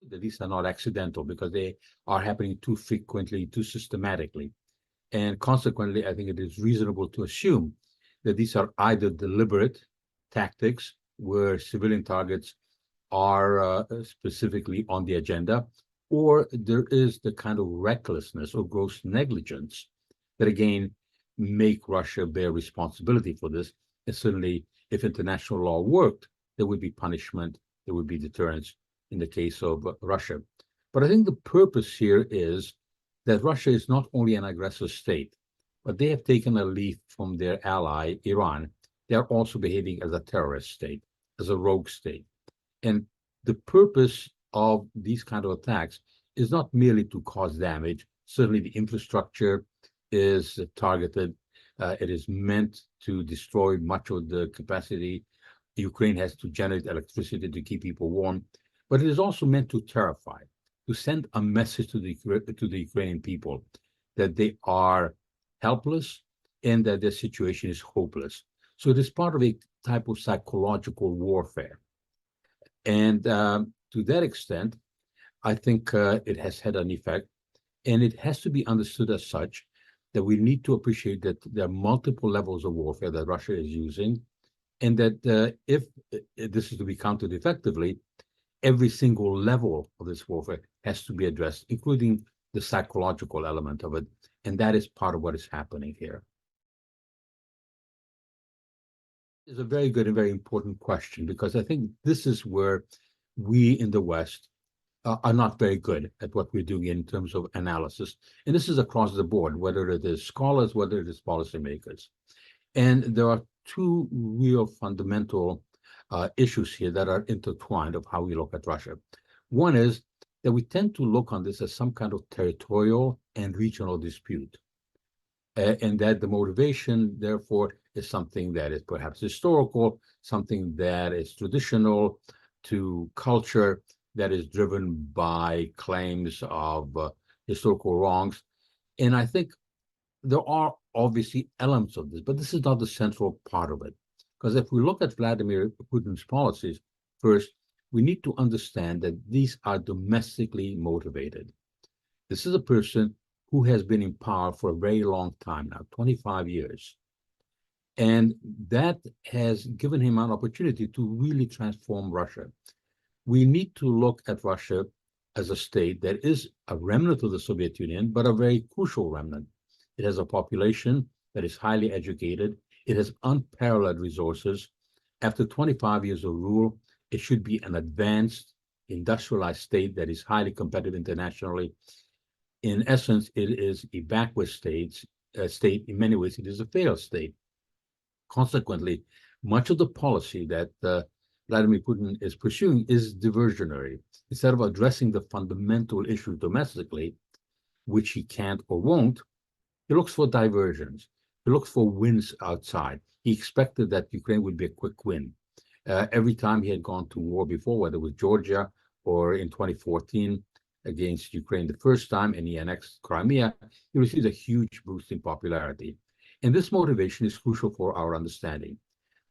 that these are not accidental because they are happening too frequently, too systematically. And consequently, I think it is reasonable to assume that these are either deliberate tactics where civilian targets are specifically on the agenda, or there is the kind of recklessness or gross negligence that, again, make Russia bear responsibility for this. And certainly, if international law worked, there would be punishment, there would be deterrence in the case of Russia. But I think the purpose here is that Russia is not only an aggressor state, but they have taken a leaf from their ally, Iran. They are also behaving as a terrorist state, as a rogue state. And the purpose of these kind of attacks is not merely to cause damage. Certainly, the infrastructure is targeted. It is meant to destroy much of the capacity Ukraine has to generate electricity to keep people warm. But it is also meant to terrify, to send a message to the Ukrainian people that they are helpless and that their situation is hopeless. So it is part of a type of psychological warfare. And to that extent, I think it has had an effect. And it has to be understood as such that we need to appreciate that there are multiple levels of warfare that Russia is using, and that if this is to be countered effectively, every single level of this warfare has to be addressed, including the psychological element of it. And that is part of what is happening here. It's a very good and very important question, because I think this is where we in the West are not very good at what we're doing in terms of analysis. And this is across the board, whether it is scholars, whether it is policymakers. And there are two real fundamental issues here that are intertwined of how we look at Russia. One is that we tend to look on this as some kind of territorial and regional dispute. And that the motivation, therefore, is something that is perhaps historical, something that is traditional to culture, that is driven by claims of historical wrongs. And I think there are obviously elements of this, but this is not the central part of it. Because if we look at Vladimir Putin's policies, first, we need to understand that these are domestically motivated. This is a person who has been in power for a very long time now, 25 years. And that has given him an opportunity to really transform Russia. We need to look at Russia as a state that is a remnant of the Soviet Union, but a very crucial remnant. It has a population that is highly educated. It has unparalleled resources. After 25 years of rule, it should be an advanced, industrialized state that is highly competitive internationally. In essence, it is a backward state. In many ways, it is a failed state. Consequently, much of the policy that Vladimir Putin is pursuing is diversionary. Instead of addressing the fundamental issues domestically, which he can't or won't, he looks for diversions. He looks for wins outside. He expected that Ukraine would be a quick win. Every time he had gone to war before, whether it was Georgia or in 2014 against Ukraine the first time, and he annexed Crimea, he received a huge boost in popularity. And this motivation is crucial for our understanding.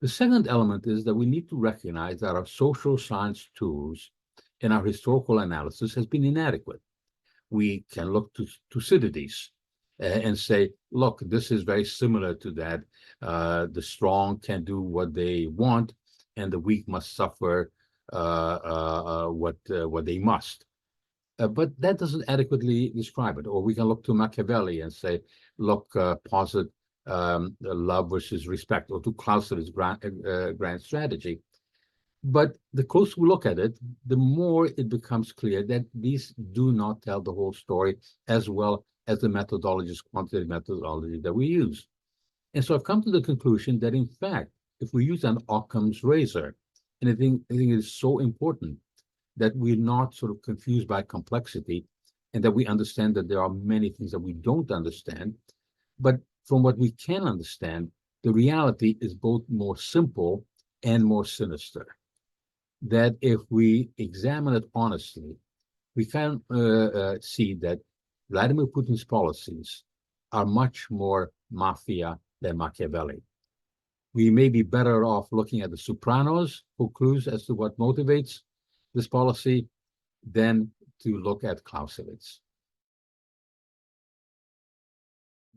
The second element is that we need to recognize that our social science tools and our historical analysis has been inadequate. We can look to Thucydides and say, look, this is very similar to that. The strong can do what they want, and the weak must suffer what they must. But that doesn't adequately describe it. Or we can look to Machiavelli and say, look, posit love versus respect, or to Clauser's grand strategy. But the closer we look at it, the more it becomes clear that these do not tell the whole story as well as the methodologies, quantitative methodology that we use. And so I've come to the conclusion that, in fact, if we use an Occam's razor, and I think it is so important that we're not sort of confused by complexity, and that we understand that there are many things that we don't understand. But from what we can understand, the reality is both more simple and more sinister. That if we examine it honestly, we can see that Vladimir Putin's policies are much more mafia than Machiavelli. We may be better off looking at The Sopranos for clues as to what motivates this policy, than to look at Clausewitz.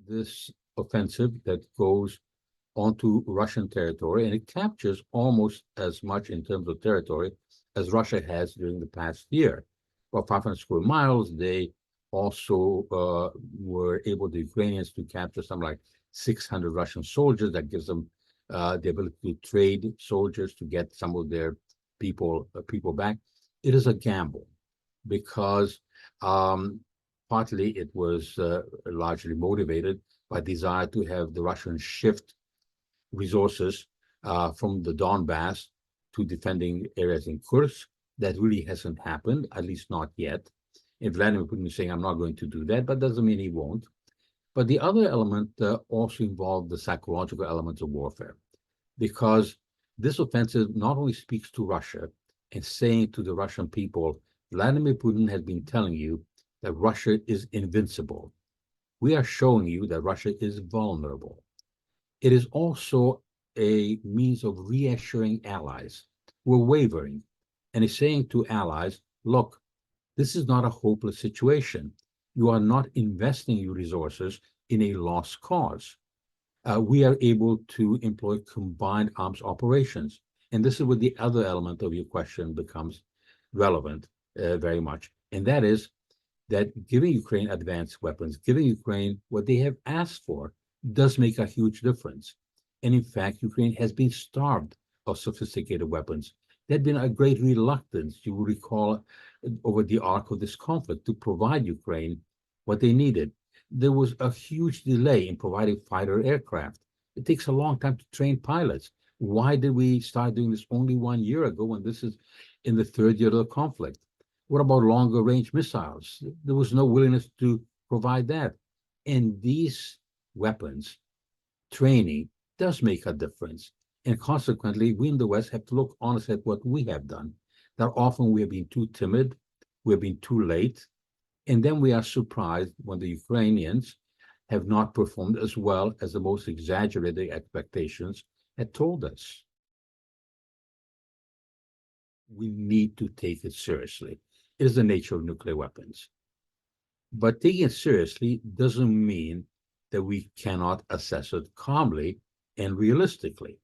This offensive that goes onto Russian territory, and it captures almost as much in terms of territory as Russia has during the past year. About 500 square miles. They also were able, the Ukrainians, to capture something like 600 Russian soldiers. That gives them the ability to trade soldiers to get some of their people back. It is a gamble because partly it was largely motivated by desire to have the Russians shift resources from the Donbass to defending areas in Kursk. That really hasn't happened, at least not yet. And Vladimir Putin is saying, I'm not going to do that, but doesn't mean he won't. But the other element also involved the psychological elements of warfare, because this offensive not only speaks to Russia and saying to the Russian people, Vladimir Putin has been telling you that Russia is invincible. We are showing you that Russia is vulnerable. It is also a means of reassuring allies who are wavering, and is saying to allies, look, this is not a hopeless situation. You are not investing your resources in a lost cause. We are able to employ combined arms operations. And this is where the other element of your question becomes relevant very much. And that is that giving Ukraine advanced weapons, giving Ukraine what they have asked for, does make a huge difference. And in fact, Ukraine has been starved of sophisticated weapons. There had been a great reluctance, you will recall, over the arc of this conflict to provide Ukraine what they needed. There was a huge delay in providing fighter aircraft. It takes a long time to train pilots. Why did we start doing this only 1 year ago when this is in the third year of the conflict? What about longer range missiles? There was no willingness to provide that. And these weapons, training, does make a difference. And consequently, we in the West have to look honestly at what we have done. That often we have been too timid, we have been too late, and then we are surprised when the Ukrainians have not performed as well as the most exaggerated expectations had told us. We need to take it seriously. It is the nature of nuclear weapons. But taking it seriously doesn't mean that we cannot assess it calmly and realistically.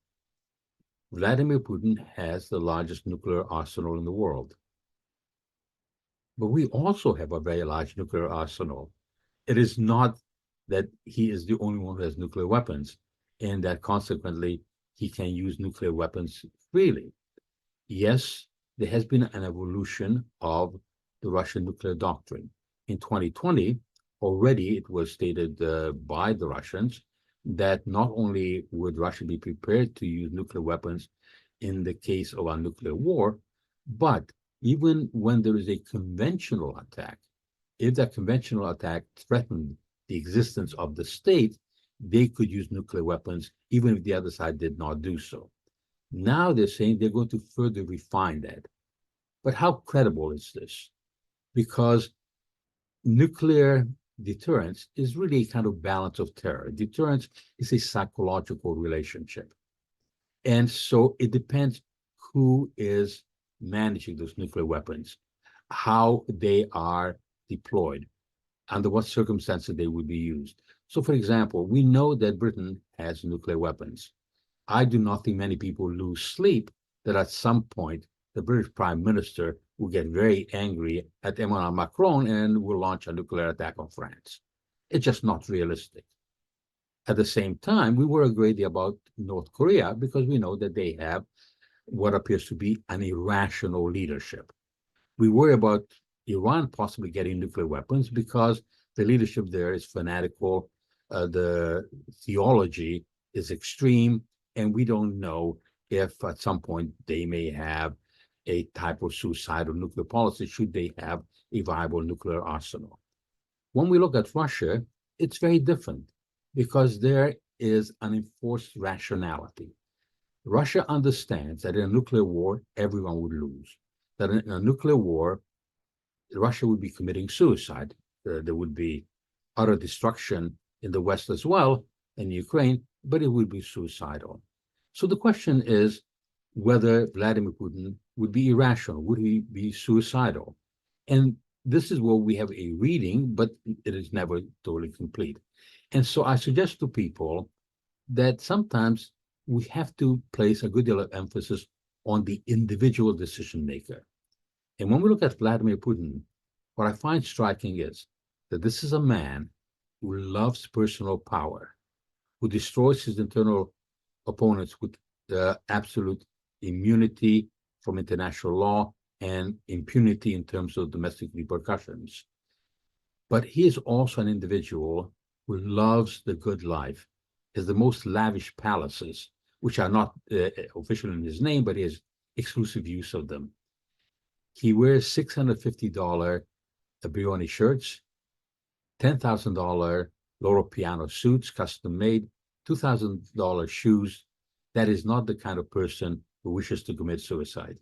Vladimir Putin has the largest nuclear arsenal in the world. But we also have a very large nuclear arsenal. It is not that he is the only one who has nuclear weapons, and that consequently he can use nuclear weapons freely. Yes, there has been an evolution of the Russian nuclear doctrine. In 2020, already it was stated by the Russians that not only would Russia be prepared to use nuclear weapons in the case of a nuclear war, but even when there is a conventional attack, if that conventional attack threatened the existence of the state, they could use nuclear weapons, even if the other side did not do so. Now they're saying they're going to further refine that. But how credible is this? Because nuclear deterrence is really a kind of balance of terror. Deterrence is a psychological relationship. And so it depends who is managing those nuclear weapons, how they are deployed, under what circumstances they would be used. So, for example, we know that Britain has nuclear weapons. I do not think many people lose sleep that at some point the British Prime Minister will get very angry at Emmanuel Macron and will launch a nuclear attack on France. It's just not realistic. At the same time, we worry greatly about North Korea because we know that they have what appears to be an irrational leadership. We worry about Iran possibly getting nuclear weapons because the leadership there is fanatical, the theology is extreme, and we don't know if at some point they may have a type of suicidal nuclear policy should they have a viable nuclear arsenal. When we look at Russia, it's very different because there is an enforced rationality. Russia understands that in a nuclear war, everyone would lose. That in a nuclear war, Russia would be committing suicide. There would be utter destruction in the West as well, in Ukraine, but it would be suicidal. So the question is whether Vladimir Putin would be irrational. Would he be suicidal? And this is where we have a reading, but it is never totally complete. And so I suggest to people that sometimes we have to place a good deal of emphasis on the individual decision maker. And when we look at Vladimir Putin, what I find striking is that this is a man who loves personal power, who destroys his internal opponents with absolute immunity from international law and impunity in terms of domestic repercussions. But he is also an individual who loves the good life, has the most lavish palaces, which are not official in his name, but he has exclusive use of them. He wears $650 Brioni shirts, $10,000 Loro Piano suits, custom made, $2,000 shoes. That is not the kind of person who wishes to commit suicide.